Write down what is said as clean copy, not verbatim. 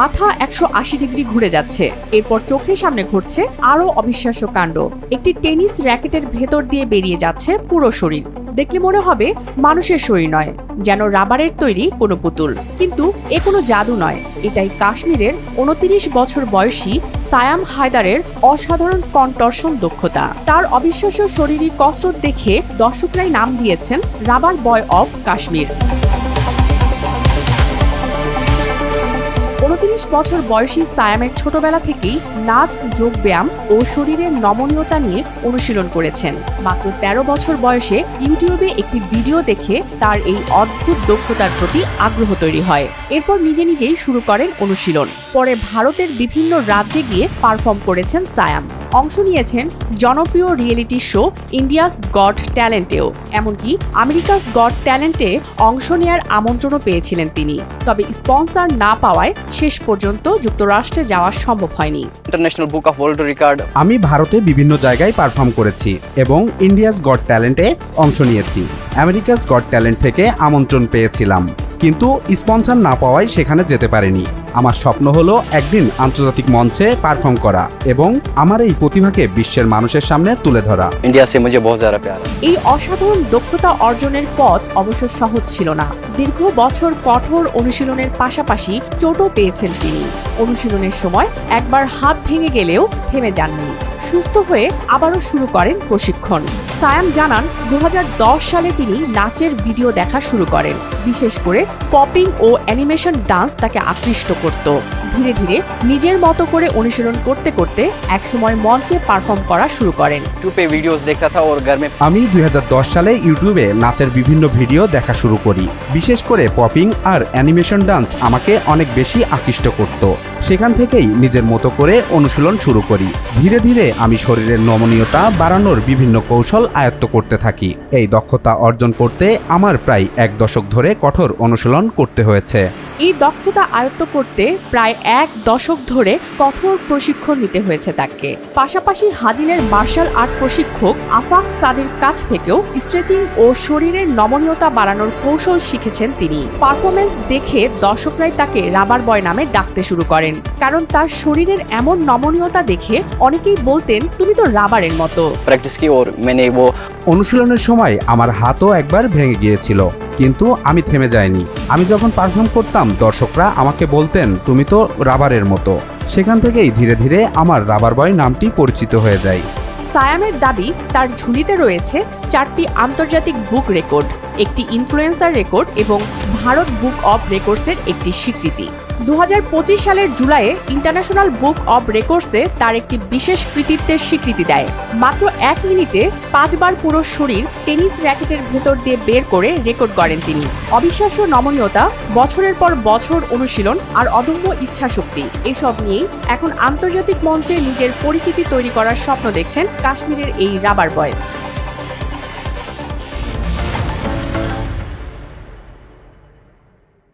মাথা 180 ডিগ্রি ঘুরে যাচ্ছে। এরপর চোখের সামনে ঘটছে আরো অবিশ্বাস্য কাণ্ড। একটি টেনিস র্যাকেটের ভেতর দিয়ে বেরিয়ে যাচ্ছে পুরো শরীর। দেখলে মনে হবে মানুষের শরীর নয়, যেন রাবারের তৈরি কোনো পুতুল। কিন্তু এ কোনো জাদু নয়, এটাই কাশ্মীরের 29 বছর বয়সী সায়াম হায়দারের অসাধারণ কন্টর্শন দক্ষতা। তার অবিশ্বাস্য শরীরী কসরত দেখে দর্শকরাই নাম দিয়েছেন রাবার বয় অফ কাশ্মীর। 29 বছর বয়সী সায়ামের ছোটবেলা থেকেই নাচ, যোগব্যায়াম ও শরীরের নমনীয়তা নিয়ে অনুশীলন করেছেন। মাত্র 13 বছর বয়সে ইউটিউবে একটি ভিডিও দেখে তার এই অদ্ভুত দক্ষতার প্রতি আগ্রহ তৈরি হয়। এরপর নিজেই শুরু করেন অনুশীলন। পরে ভারতের বিভিন্ন রাজ্যে গিয়ে পারফর্ম করেছেন সায়াম। অংশ নিয়েছেন জনপ্রিয় রিয়েলিটি শো ইন্ডিয়াস গট ট্যালেন্টেও। এমনকি আমেরিকাস গট ট্যালেন্টে অংশ নেওয়ার আমন্ত্রণও পেয়েছিলেন তিনি। তবে স্পন্সর না পাওয়ায় শেষ পর্যন্ত যুক্তরাষ্ট্রে যাওয়া সম্ভব হয়নি। International book of world record. আমি ভারতে বিভিন্ন জায়গায় পারফর্ম করেছি এবং ইন্ডিয়াস গট ট্যালেন্টে অংশ নিয়েছি। আমেরিকাস গট ট্যালেন্ট থেকে আমন্ত্রণ পেয়েছিলাম, কিন্তু স্পন্সর না পাওয়ায় সেখানে যেতে পারিনি। আমার স্বপ্ন হলো একদিন আন্তর্জাতিক মঞ্চে পারফর্ম করা এবং আমার এই প্রতিভাকে বিশ্বের মানুষের সামনে তুলে ধরা। ইন্ডিয়া সে মুঝে বহুত জ্যাদা প্যার। এই অসাধারণ দক্ষতা অর্জনের পথ অবশ্য সহজ ছিল না। দীর্ঘ বছর কঠোর অনুশীলনের পাশাপাশি চোটও পেয়েছেন তিনি। অনুশীলনের সময় একবার হাত ভেঙে গেলেও থেমে যাননি। সুস্থ হয়ে আবারও শুরু করেন প্রশিক্ষণ। সায়াম জানান 2010 সালে তিনি নাচের ভিডিও দেখা শুরু করেন। বিশেষ করে পপিং ও অ্যানিমেশন ডান্স তাকে আকৃষ্ট করত। ধীরে ধীরে নিজের মতো করে অনুশীলন করতে করতে একসময় মঞ্চে পারফর্ম করা শুরু করেন। ইউটিউবে ভিডিওস দেখতা থা ওর ঘর মে। আমি 2010 সালে ইউটিউবে নাচের বিভিন্ন ভিডিও দেখা শুরু করি। বিশেষ করে পপিং আর অ্যানিমেশন ডান্স আমাকে অনেক বেশি আকৃষ্ট করত। সেখান থেকেই নিজের মতো করে অনুশীলন শুরু করি। ধীরে ধীরে আমি শরীরের নমনীয়তা বাড়ানোর বিভিন্ন কৌশল আয়ত্ত করতে থাকি। এই দক্ষতা অর্জন করতে আমার প্রায় 1 দশক ধরে কঠোর অনুশীলন করতে হয়েছে। এই দক্ষতা আয়ত্ত করতে প্রায় 1 দশক ধরে কঠোর প্রশিক্ষণ নিতে হয়েছে তাকে। পাশাপাশি হাজিনের মার্শাল আর্ট প্রশিক্ষক আফাক সাদির কাছ থেকেও স্ট্রেচিং ও শরীরের নমনীয়তা বাড়ানোর কৌশল শিখেছেন তিনি। পারফরমেন্স দেখে দর্শকরাই তাকে রাবার বয় নামে ডাকতে শুরু করেন, কারণ তার শরীরের এমন নমনীয়তা দেখে অনেকেই বলতেন, তুমি তো রাবারের মতো। প্র্যাকটিস কি ওর মেনে वो অনুশীলনের সময় আমার হাতও একবার ভেঙে গিয়েছিল, কিন্তু আমি থেমে যাইনি। আমি যখন পারফর্ম করতাম দর্শকরা আমাকে বলতেন, তুমি তো রাবারের মতো। সেখান থেকেই ধীরে ধীরে আমার রাবার বয় নামটি পরিচিত হয়ে যায়। সায়ামের দাবি, তার ঝুলিতে রয়েছে 4টি আন্তর্জাতিক বুক রেকর্ড, একটি ইনফ্লুয়েন্সার রেকর্ড এবং ভারত বুক অব রেকর্ডসের একটি স্বীকৃতি। 2025 সালের জুলাইয়ে ইন্টারন্যাশনাল বুক অব রেকর্ডসে তার একটি বিশেষ কৃতিত্বের স্বীকৃতি দেয়। মাত্র 1 মিনিটে 5 বার পুরো শরীর টেনিস র্যাকেটের ভেতর দিয়ে বের করে রেকর্ড করেন তিনি। অবিশ্বাস্য নমনীয়তা, বছরের পর বছর অনুশীলন আর অদম্য ইচ্ছাশক্তি, এসব নিয়েই এখন আন্তর্জাতিক মঞ্চে নিজের পরিচিতি তৈরি করার স্বপ্ন দেখছেন কাশ্মীরের এই রাবার বয়।